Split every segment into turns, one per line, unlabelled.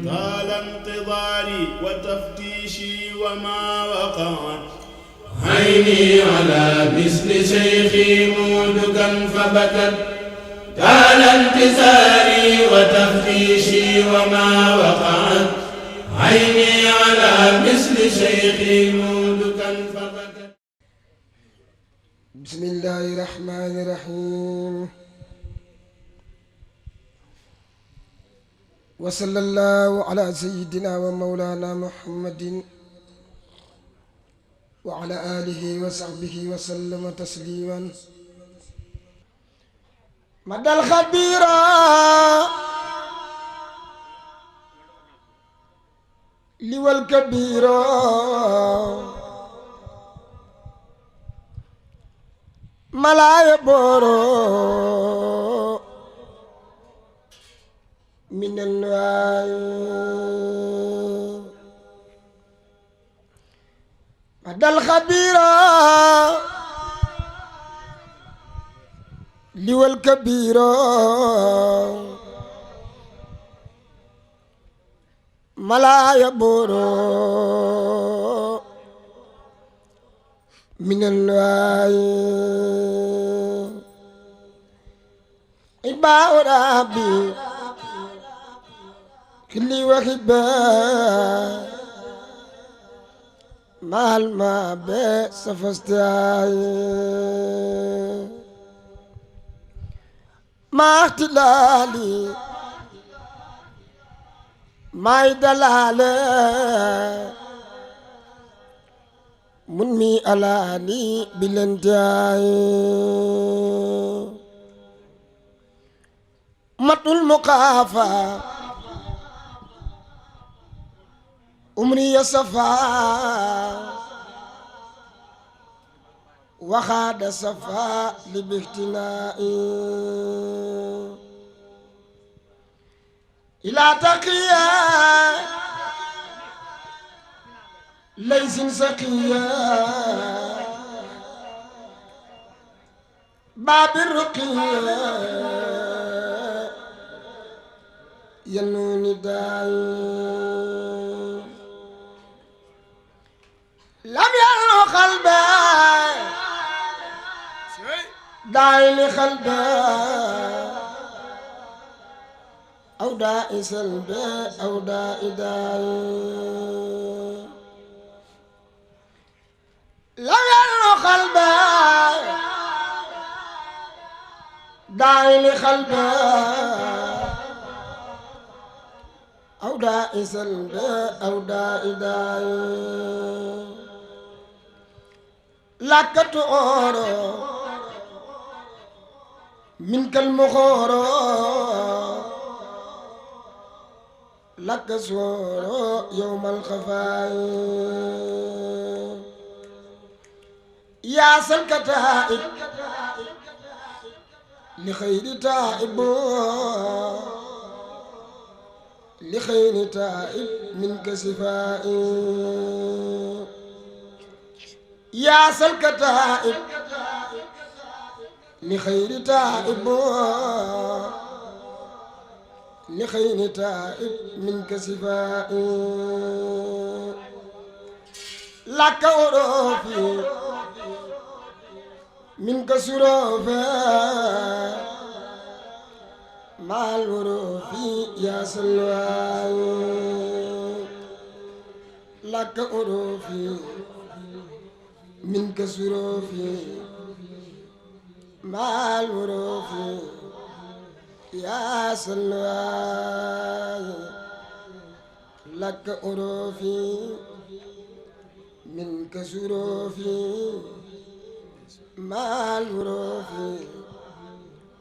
طال انتظاري وتفتيشي وما وقعت عيني على مثل شيخي مودكا فبكت. طال انتظاري وتفتيشي وما وقعت عيني على مثل شيخي مودكا فبكت.
بسم الله الرحمن الرحيم. وصلى الله على سيدنا ومولانا محمد وعلى آله وصحبه وسلم تسليما. مدى الخبيرة لوى الكبيرة ملا يبورو من النوايا. مدى الخبيرة لوى الكبيرة ملا يبورو من النوايا. إبا ربي كلي وخبا مع الماء بسفستاي مع اختلالي مع دلالي مني ألاني بلنتاي مط المقافة أمري صفا وخاد صفا لباختنائي إلى تقيا ليس سقيا باب الرقيا ينوني داي لم يروا قلبي داعي لقلبي أو داعي سلبي أو داعي داعي. لم يروا قلبي داعي لقلبي أو داعي سلبي أو داعي داعي. لك تؤور منك المخور لك سور يوم الخفاء. يا سلك تائب لخير تائب لخير تائب منك صفاء. يا سلك تائب لخير تائب لخير تائب منك صفاء. لك وروفي منك سروفا مع الوروفي يا سلوى. لك وروفي منك سروفي مع الوروفي يا سلوى. لك وروفي منك سروفي مع الوروفي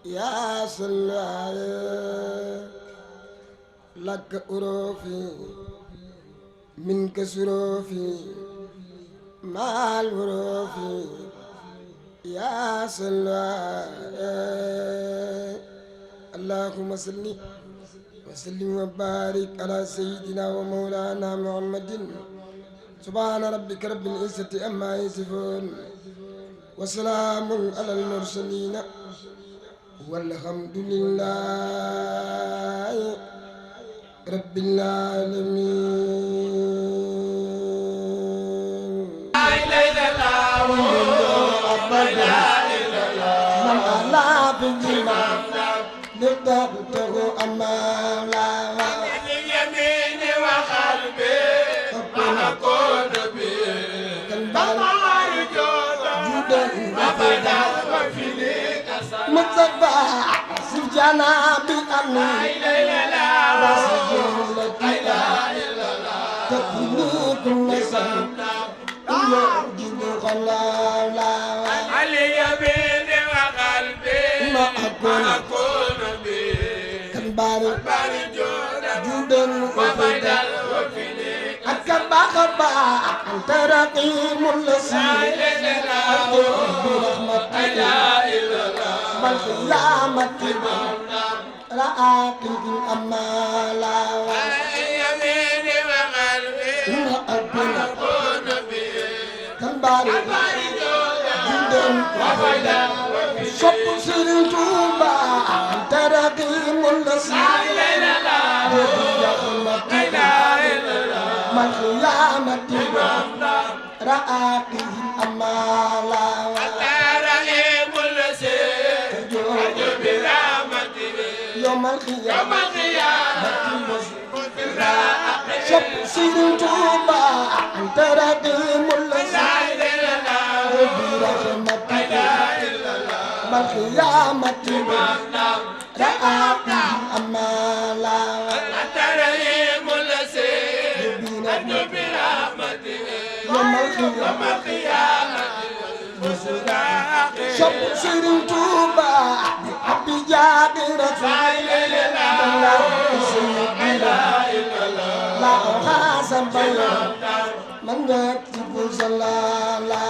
يا سلوى. لك وروفي منك سروفي مع الوروفي يا سلوى. اللهم صل وسلم وبارك على سيدنا ومولانا محمد. سبحان ربك رب العزة عما يصفون وسلام على المرسلين والحمد لله رب العالمين
لا إله إلا الله لا إله إلا
من على بالإمام نتبته أمالا
اليمين وقلبي أكون به
جودا
أبدا وفيني
مصطفى سجانا بالأمن راسجون لك تكفيني كل سنة يجب غلالا
اليمين وقلبي
ما
أكون به
كنباري
جودا
جودا
أبدا وفيني
أكبا خبا أنت رقيم الذي برحمتك بالقيامة رآك الأمالا
اليمين وقلبي أكون به
كنباري جودا شب سرين توبا أنت رقيم الذي برحمتك بالقيامة رآك الأمالا يوم القيامة شب سرين توبا أنت رقيم الذي برحمتك بالقيامة رآك الأمالا يوم القيامة شب سرين توبا أبي جابر الله سيدنا لا أحاسن بيا من يكتب زلالا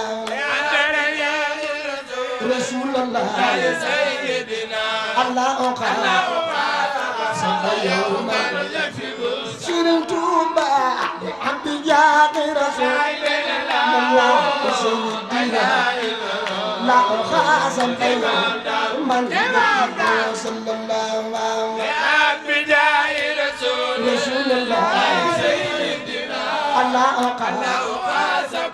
رسول الله الله أحاسن بيا سرين توبا أبي جابر الله سيدنا لا أحاسن بيا من يكتب صلى الله عليه رسول الله الله أحاسن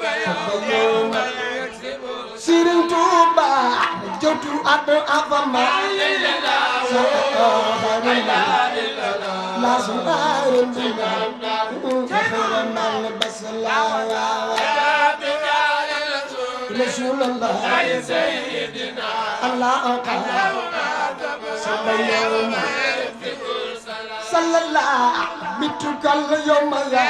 سيرين توبا جوتو أبو أفما لا سنار بنا خير من بس رسول الله الله صلى الله بيتك اليوم يا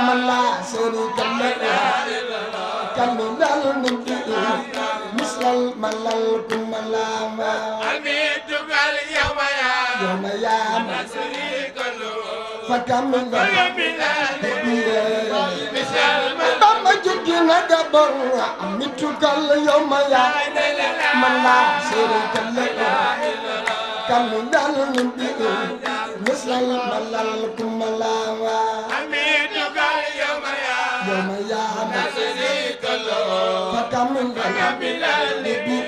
من لا شريك له كمل النبي مثل الملل كملا
أميتك اليوم يا من شريك له
فكمل النبي بما جدنا دبر أميتك اليوم يا من لا شريك له كمل النبي مثل الملل كملا
أميتك اليوم
يوم يا من
شريك له
فكمل
النبي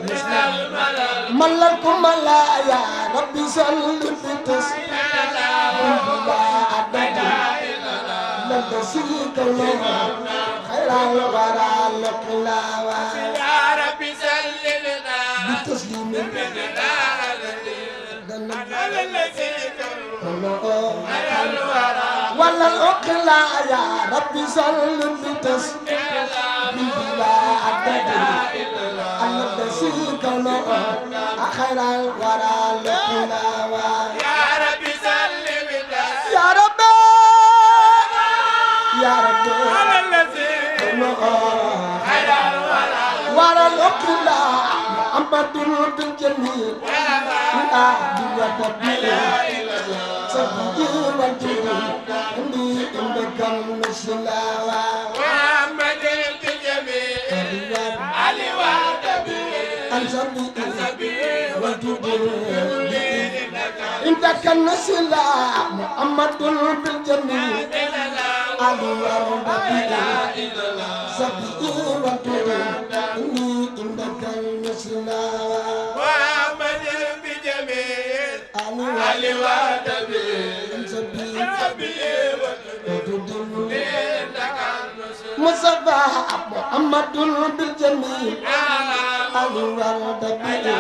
مثل الملل
ملكم لا يا ربي صل بتسليم لا عدد لا تسيك الله خير الورى لقلاوة
يا ربي سلمنا
بتسليم
على الذي على الورى
ولا الأقلا يا ربي صل بتسليم لا عدد لا تسيك الله خير الورى لقلاوة
يا ربي سلمنا
يا ربي يا ربي
على الذي على الورى
ولا الأقلا محمد بالجميل لا بوتبيل سبي والجميل إني إنك المسلاوى
محمد بالجميل علي وعدبي
أنسبي والجميل إنك المسلاوى محمد بالجميل علي وعدبي سبي والجميل إني إنك المسلاوى
محمد بجميل علي وادبي
سبي
ربي
مصطفى محمد بالجميل علي وادبي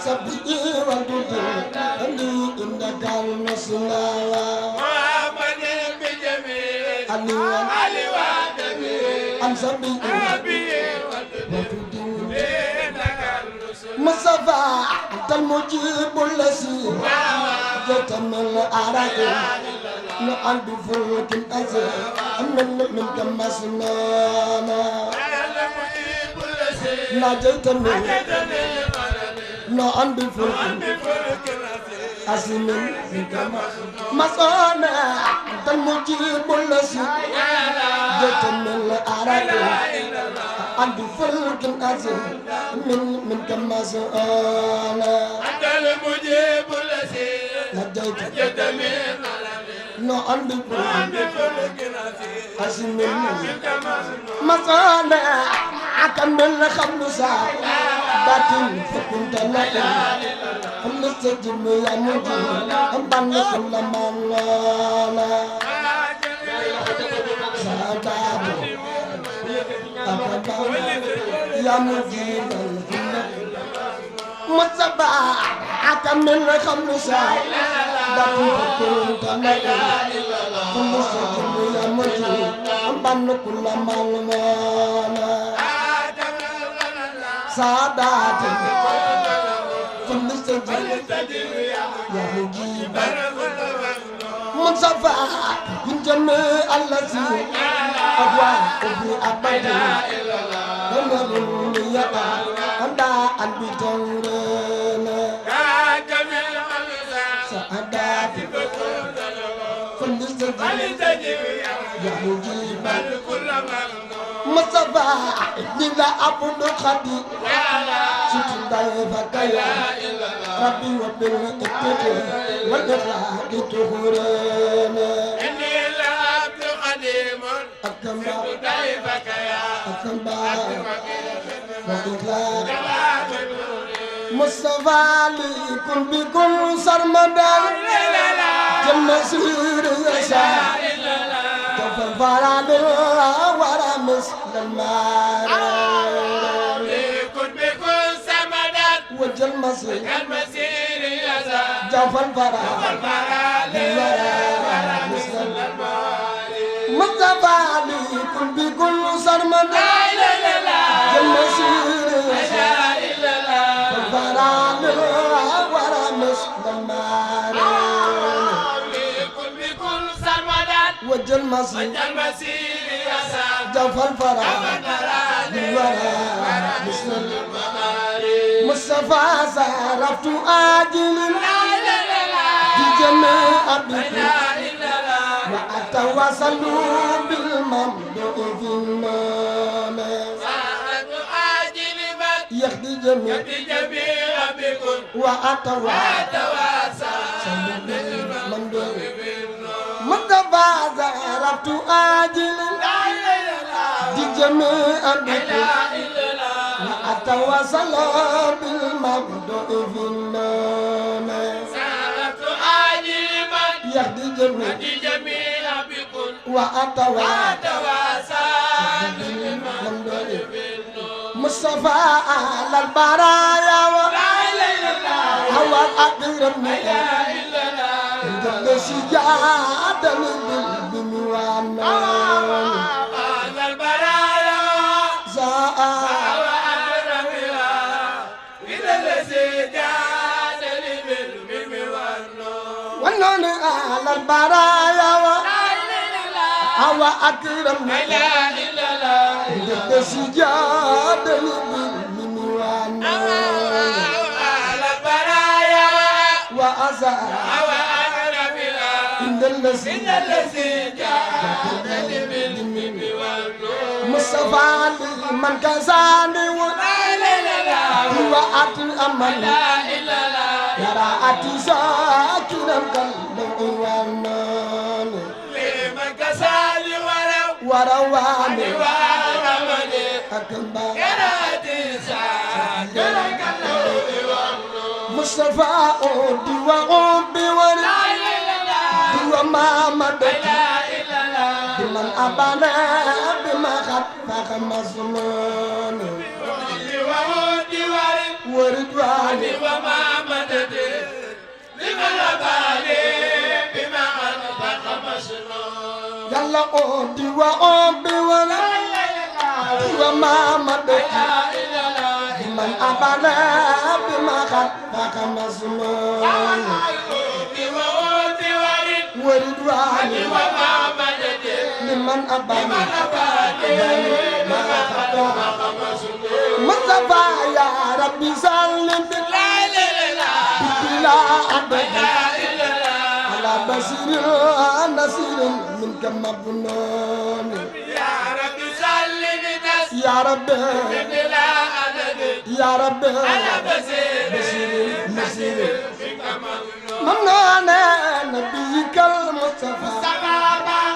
سبي ودود علي إنك المسلم
محمد بجميل
علي
وادبي
سبي
ربي
ودود
إنك
مصطفى أنت المجيب الذي جئت من الأراضي نعم بفلك الأزل منك مسنانا نجيت من نعم بفلك أزل منك مسنانا أنت المجيب الذي جئت من الأراضي نعم بفلك الأزل منك مسنانا
أنت المجيب الذي
نجيت
جئت من
نعم بفلك أزل مسنانا أكمل خمسة باتن فكنت لكن خلصت جمع يا مجيب أمبان كل من لا سادات أكبر يا مجيب مصبا أكمل خمسة باتن فكنت لكن خلصت جمع يا مجيب أمبان كل من لا سادات فلسطين يا مجيب مصطفى من جميع الذي أبوى أبي أبدا ونرني أنت أنبي تنرنا سادات فلسطين يا مجيب مصطفى لا أبد خدي ستدعي يا ربي وبالإتقاء والإخلاق تغرنا
إني لعبد قديم ستدعي يا
والإخلاق مصطفى لكل بكل سرمدا جل سير يسار فالفراد ورا مثل الماء
بكل سمدت
وجل مسير
المسير يسار
جوف الفراد ورا مثل الماء مصطفى لكل بكل سرمدا جل مسير فالفراد ورا مثل الماء وجل مسير جوف الفراد ورا مثل الماء مصطفى صرفت آجل في جميع بكم وأتواصل بالممدوح في المال يخدي جميع
بكم
وأتواصل بالممدوح مصطفى صرفت آجل في جميع بكم وأتواصل بالممدوح في المال يهدي جميع
بكم
وأتواصل بالممدوح مصطفى على البرايا هو أكرم جل سجادة بالبنوان
هذا البرايا
زاء ونون على البرايا هو أكرم جل سجادة بالبنوان وأزار إن الذي مصطفى من كساني هو أتل أمل يرى أتي ساكنا قلبي ونان
لمن كساني
ورواني
ورواني
أكبر
يرى أتي ساكنا قلبي ونان
مصطفى أودي وأوبي ولي ومامد بمن أبانا بما خد فخ مسنون وردواني
ومامد لمن أبانا بما خد فخ مسنون
يلا أودي وأوبي ولي ومامد بمن أبانا بما خد فخ مسنون وردواني لمن أباني مصطفى يا ربي سلم بلا عدد على بصير نصير منك مبنون
يا رب سلم
يا رب
بلا عدد
يا رب
على بصير
نصير
منك مبنون
ممنون نبيك المصطفى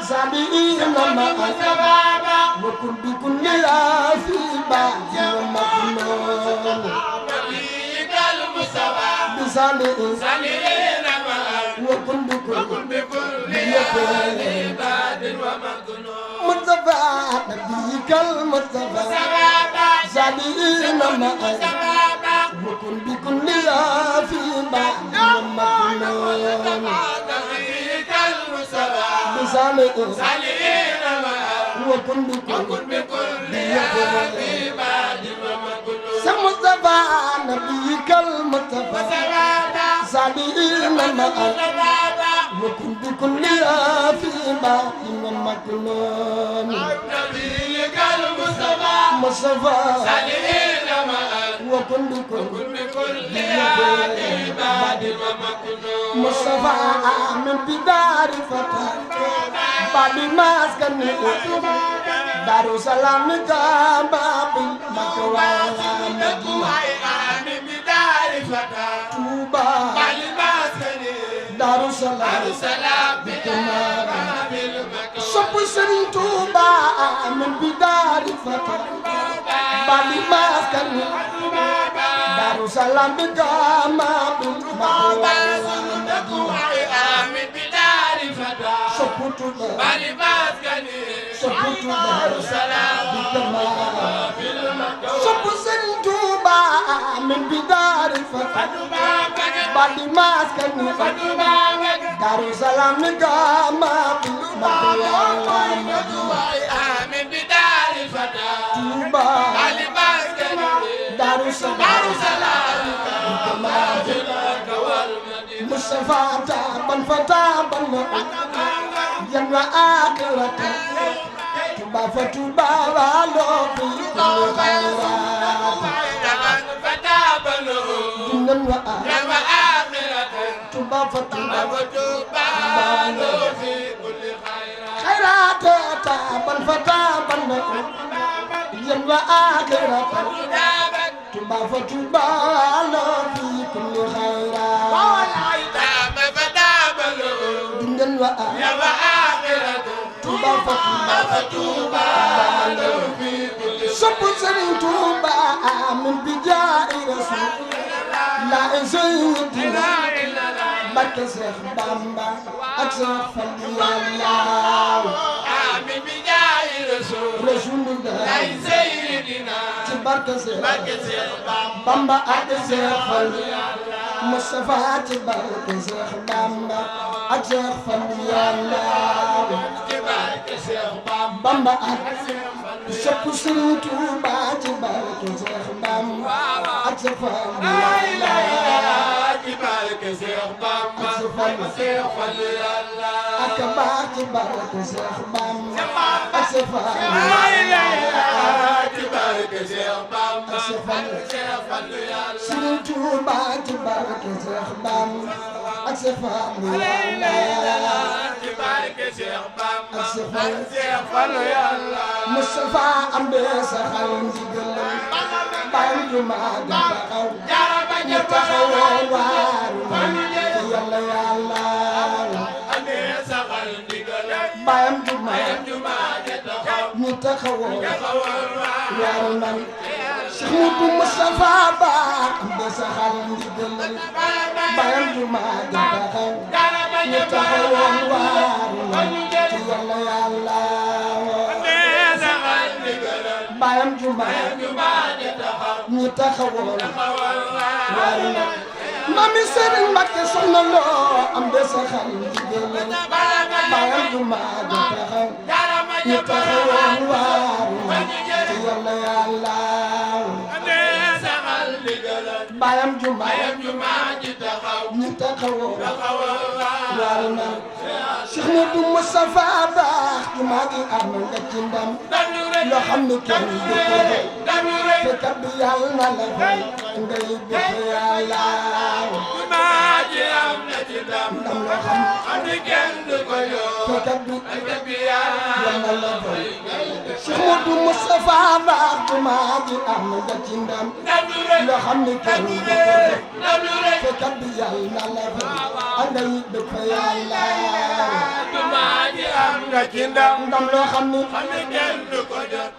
سبينا معك وكن بكل يا في بعد ومكنون
نبيك المصطفى
بسالنا
معك
وكن
وكن بكل يا في بعد ومكنون
مصطفى نبيك المصطفى سبينا معك وكن بكل يا في بعد ومكنون
سالين معك
وكن
بكل يا في بعد ومكنون
مصطفى نبيك المصطفى سالين معك وكن بكل يا في بعد ومكنون
نبيك المصطفى
مصطفى
سالين معك
وكن بكل
بكل يا في بعد ومكنون
مصطفى من بدار فتح بعد ما سكنه دار السلام كباب مكوى مدينة توبا دار السلام صب سرين توبا من بدار فتح بعد ما سكنه دار السلام كباب مكوى مدينة سقوط من بدار الفتح بعد ما اسكنوا دار السلام كما
من بدار الفتى
توبا دار السلام مصطفى تابا فتابا ينوى آخرة توبا فتوبا والو في كل خيرات ينوى آخرة توبا فتوبا والو في كل خيرات تابا فتابا ينوى آخرة توبا فتوبا والو في كل خيرات توبا فتوبا صب سرين توبا من بجاء رسول لا سيدنا بك سيخ بامبا أكسر فلي الله
من بجاء رسول
الله
لا سيدنا
تبارك سيخ بامبا أكسر فلي مصطفى تبارك سيخ بامبا أكسر فلي الله بامبا سب سرين توبا تبارك سيخ بامبا أكسر فلي أكبر تبارك سيخ بامبا أكسر سرين توبا تبارك سيخ بامبا أكسر مصطفى أمبي سخال جيجل باندو ما دباو يتخوال وارو يلا يلا باندو ما يتخوال وارو Cheikh Modou Moustapha Ba am de saxal ndigal bayam ju ma taxaw ñu taxawoon waaru ci yàlla yàlla bayam ju ma ñu taxawoon waaru mami Serigne Mbacké soxna loo am de saxal ndigal bayam ju ma taxaw ñu taxawoon waaru ci yàlla yàlla bayam juma ji taxaw ñu taxawoo waaru na Cheikh Modou Moustapha Ba juma ji am nga ci ndam loo xam ne kenn du ko def te kat bi yàlla na la fay ngay def yàlla juma ji am na ci ndam loo xam ne kenn du ko def te kat bi yàlla na la fay Cheikh Modou Moustapha Ba juma ji am nga ci ndam loo xam ne kenn du ko def te kat bi yàlla na la fay ngay def yàlla juma ji am nga ci ndam loo xam ne kenn du ko jot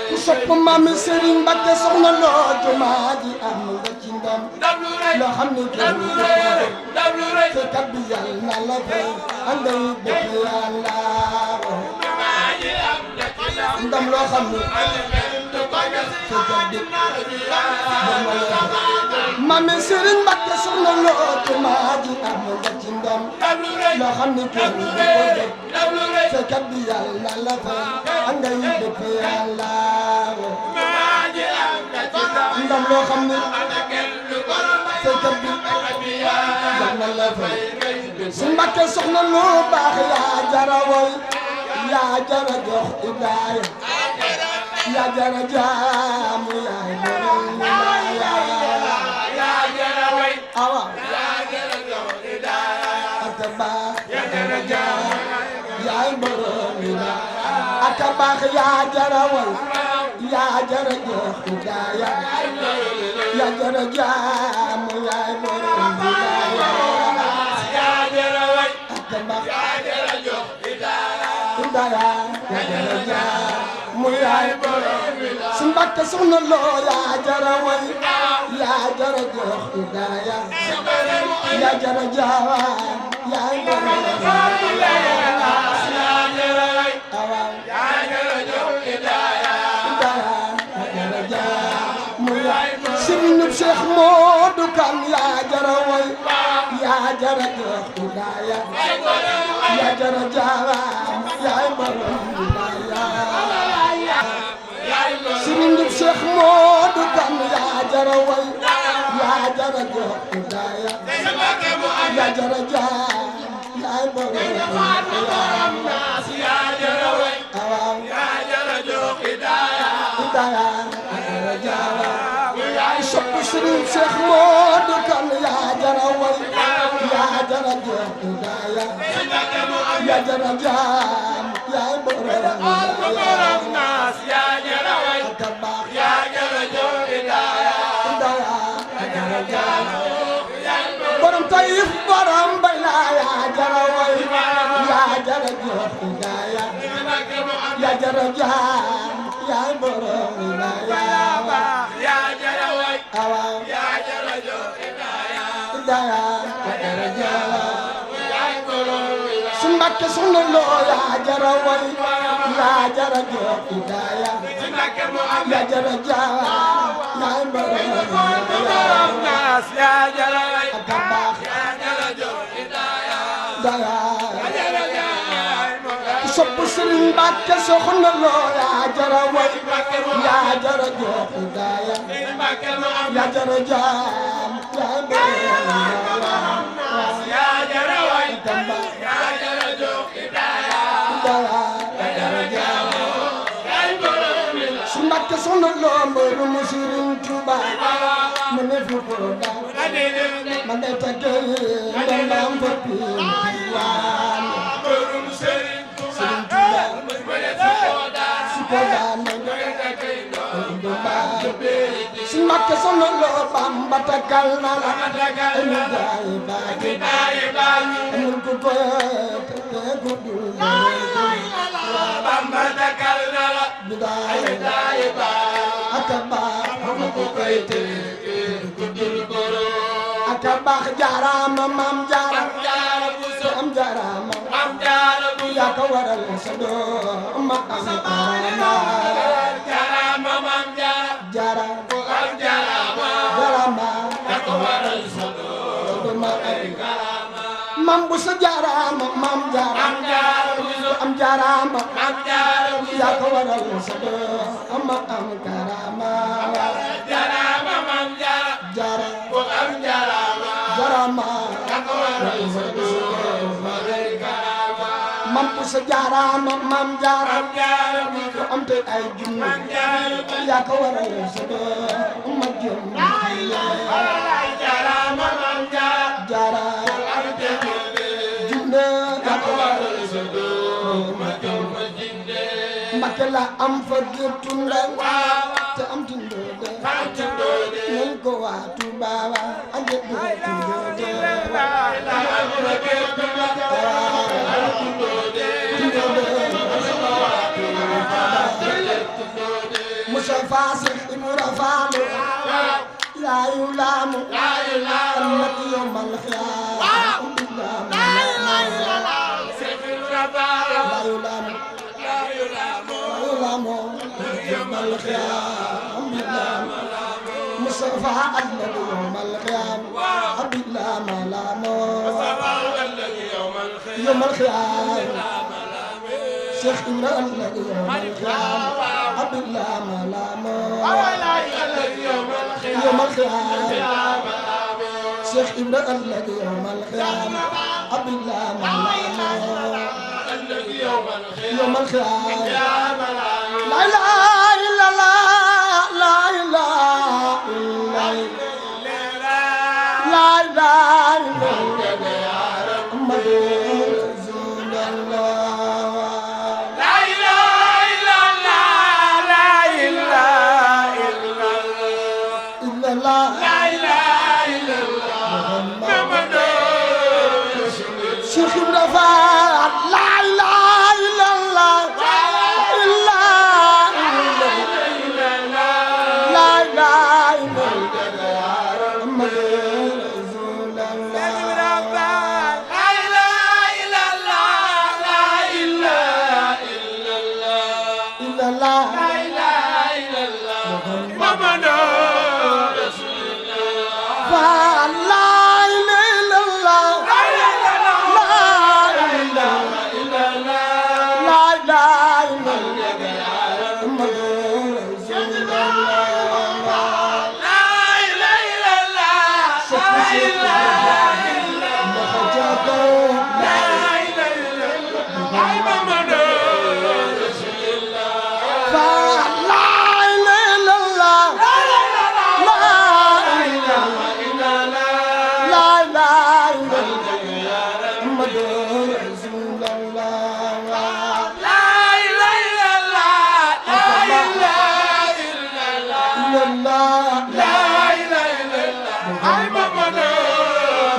ku sopp Mame Serigne Mbacké soxna loo juma ji am nga ci ndam loo xam ne kenn du ko jot te kat bi yàlla na la fay ngay def yàlla juma ji am nga ci ndam loo xam ne Mame Serigne Mbacké soxna loo juma ji am nga ci ndam loo xam ne kenn du ko def te kat bi yàlla na la fay ngay def yàlla ndam loo xam ne te kat bi yàlla na la fay su Mbacké soxna loo baax yaa jara woy yaa jara jox idaaya yaa jara jaamu yaay borom yaa jara way awa yaa jara jox idaaya aka baax yaa jara jaam yaay borom aka baax yaa jara way yaa jara jox idaaya yaa jara jaamu yaay borom yaa jara way aka baax yaa jara jox idaaya yaa jara jaam mu yaay borom su Mbacké soxna loo yaa jara way yaa jara jox idaaya yaa jara jaam yaay borom yaa jara way yaa jara jox idaaya yaa jara jaam mu yaay borom Serigne Cheikh Modou Kane yaa jara way yaa jara jox idaaya yaa jara jaam yaay borom Serigne Cheikh Modou Kane yaa jara way yaa jara jox idaaya yaa jara jaam yaay borom yaa jara way yaa jara jox idaaya yaa jara jaam sopp Serigne Cheikh Modou Kane yaa jara way yaa jara jox idaaya yaa jara jaam yaay borom yaa jara way yaa jara jox idaaya yaa jara borom Taïf borom Bayla yaa jara way yaa jara jox idaaya yaa jara jaam yaay borom yaa jara way yaa jara jox idaaya yaa jara jaam yaay borom su Mbacké soxna loo yaa jara way yaa jara jox idaaya yaa jara jaam yaay borom yaa jara way aka baax yaa jara jox idaaya yaa jara jaam sopp Serigne Mbacké soxna loo yaa jara way yaa jara jox idaaya yaa jara jaam yaay borom yaa jara way yaa jara jox idaaya yaa jara jaam su Mbacké soxna loo mbërum Serigne Touba mu ne fu ko daal ma ngay tàggee ndam fa piiwaan mbërum Serigne Touba su ko daal ma ngay tàggee su Mbacké soxna loo Bamba takkal na la enu gaay baagi amul ku ko tàggee ku dul Bamba takkal na la bidaay aka baax
ma ko koy tere guddul goro
aka baax jaaraama maam jaara
Maam Jaara Buso
am jaaraama
Maam Jaara Buso
yaa ko waral sa doom ma am jaaraama
jaaraama Maam Jaara
jaara
Maam Jaaraama
jaaraama
yaa ko waral sa doom
ma am maam bu sa jaaraama maam jaara
Maam Jaara Buso
am jaaraama
Maam Jaara Buso
yaa ko waral sa doom ma am jaaraama
jaaraama Maam Jaara
jaara
Maam Jaaraama
jaaraama
yaa ko waral sa doom
maam bu sa jaaraama maam jaara
Maam Jaara Buso
am te ay junni
Maam Jaara Buso
yaa ko waral sa doom ma jëm
jaaraama Maam Jaara
jaara junne yaa ko waral
sa doom ma jëm ma jinde
Mbakke la am fa géttu ndaw te am tindoode nañ ko waa Tuuba ak géttu tindoode Musa Faasix Ibra Faalu laayu laamu annat yawmal xiyaam laayu laamu يوم القيامة مصطفى أجمل يوم القيامة عبد الله ملامو يوم القيامة شيخ إمرأة يوم القيامة عبد الله ملامو يوم القيامة شيخ إمرأة يوم القيامة عبد الله ملامو يوم القيامة لا إله إلا الله لا إله إلا الله لا إله إلا الله محمد رسول الله
لا إله إلا الله لا إله إلا الله
إلا الله
لا إله إلا الله محمد رسول الله
شيخ إبراهيم لا إله إلا الله إلا لا إله إلا الله محمد رسول الله
لا إله إلا الله لا إله إلا الله
إلا الله
لا إله إلا الله محمد رسول الله
فلا إله إلا الله
لا إله إلا
لا
الله
لا إله إلا الله محمد رسول الله
لا إله إلا الله لا إله إلا الله لا إله إلا الله محمد رسول الله
فلا إله إلا الله
لا إله إلا الله
لا إله إلا الله محمد رسول الله
لا إله إلا الله لا إله إلا الله
الله
لا إله إلا الله محمد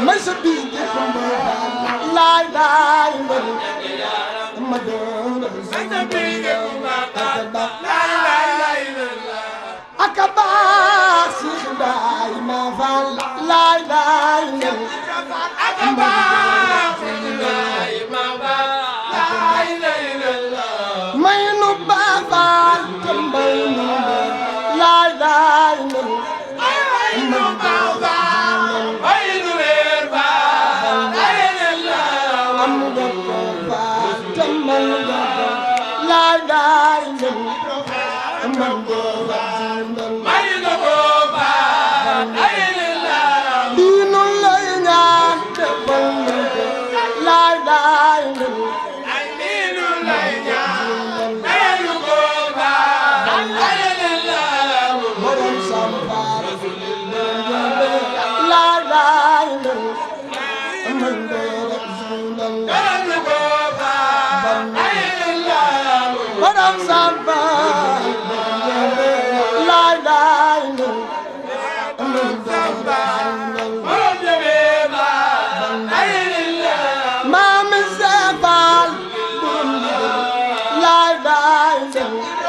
ما سبيك لا إله إلا الله محمد رسول الله
لا إله إلا الله
أكبر شيخ دايما فال لا إله إلا الله
أكبر لا إله إلا الله
ما ينبع فال تنبين لا إله إلا الله أمد فال تنبين لا إله إلا الله أمد دين الله ينال لا إله إلا الله borom sambar la ilaha illallah man rasulullah borom sambar la ilaha illallah man rasulullah maam Sefal la ilaha illallah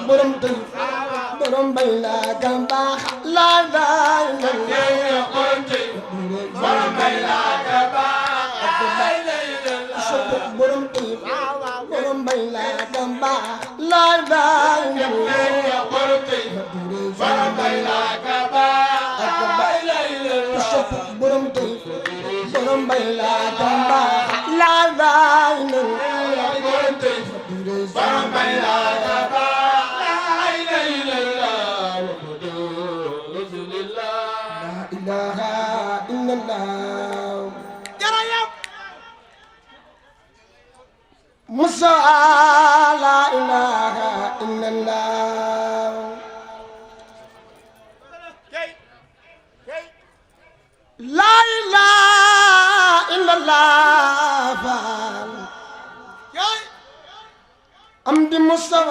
borom tey borom bay la gamba la la la borom tey borom bay la gamba borom tey borom bay la gamba la la la borom tey borom bay la gamba borom tey borom bay la gamba la la la borom tey borom bay la gamba Musa la ilaha illallah la ilaha illallah amdi Musa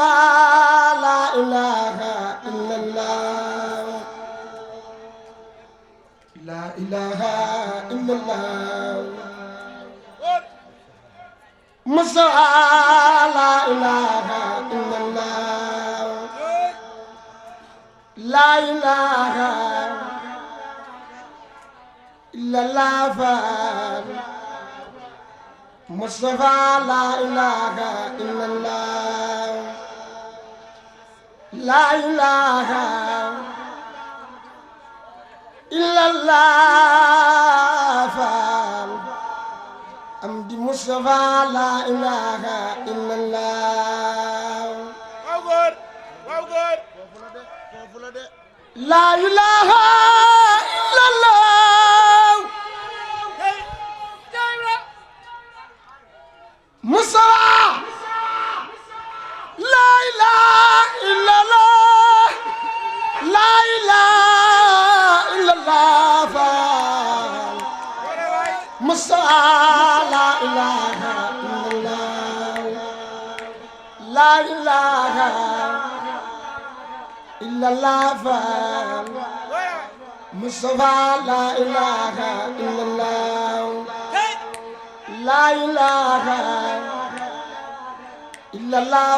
la ilaha illallah la ilaha illallah Musa la ilaha illallah la ilaha illallah Mustafa la ilaha illallah la ilaha illallah amdi Mustafa la ilaha illallah la ilaha illallah Mustafa la ilaha illallah la ilaha illallah Mustafa la ilaha illallah la ilaha illallah Mustafa la ilaha illallah la ilaha illallah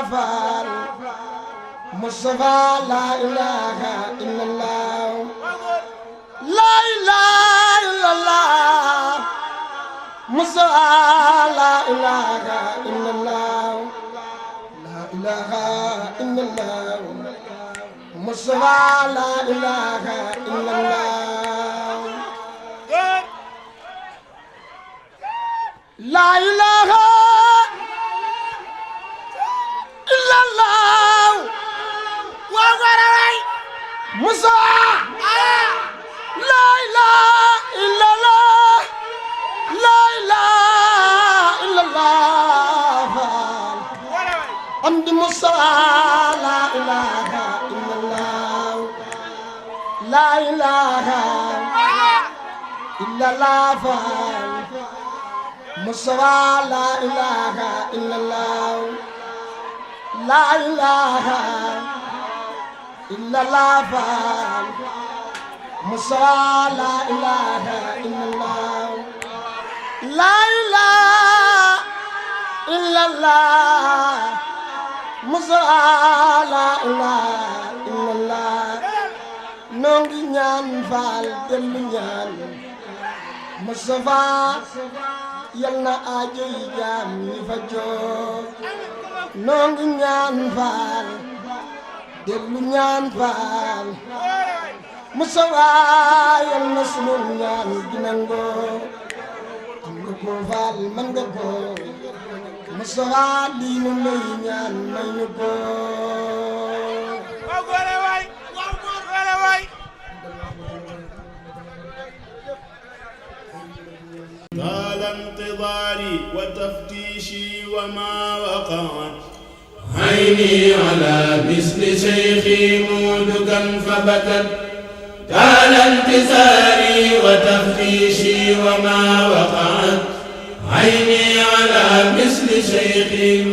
Mustafa la ilaha illallah la ilaha illallah Mustafa la ilaha illallah la ilaha illallah Mustafa la ilaha illallah la ilaha illallah wa garaway Mustafa la ilaha illallah la ilaha illallah amdi Mustafa la ilaha illallah la ilaha illallah Mustafa la ilaha illallah la ilaha illallah Mustafa la ilaha illallah la ilaha illallah Mustafa la ilaha illallah noo ngi ñaan faal dellu ñaan Mustafa yal na aajo yi jaam ñi fa jox noo ngi ñaan faal dellu ñaan faal Mustafa yal na sunu ñaan gi nangoo am nga ko faal man nga ko Mustafa lii nu lay ñaan may ñu ko waaw góore waay
طال انتظاري وتفتيشي وما وقعت عيني على مثل شيخي مودكا فبكت طال انتظاري وتفتيشي وما وقعت عيني على مثل شيخي